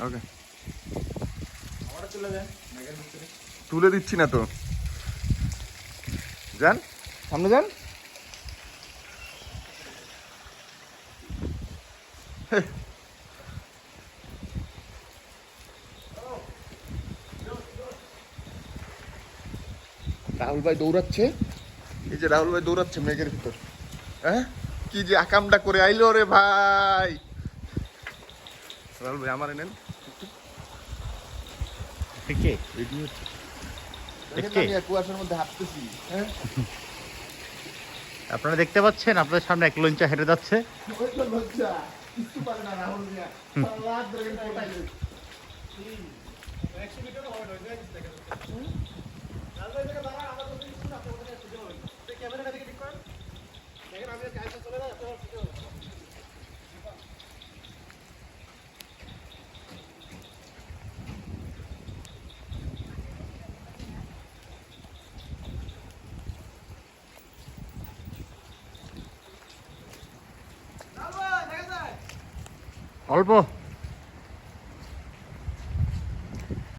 ওকে, তুলে দিচ্ছি না তো, যান সামনে যান। রাহুল ভাই দৌড়াচ্ছে, এই যে রাহুল ভাই দৌড়াচ্ছে মেঘের ভিতর। হ্যাঁ, কি যে আকামটা করে আইলো রে ভাই। রাহুল ভাই আমার নেন, কুয়াশার মধ্যে হাঁটতেছি। হ্যাঁ, আপনারা দেখতে পাচ্ছেন আপনাদের সামনে এক লঞ্চা হেঁটে যাচ্ছে। অল্প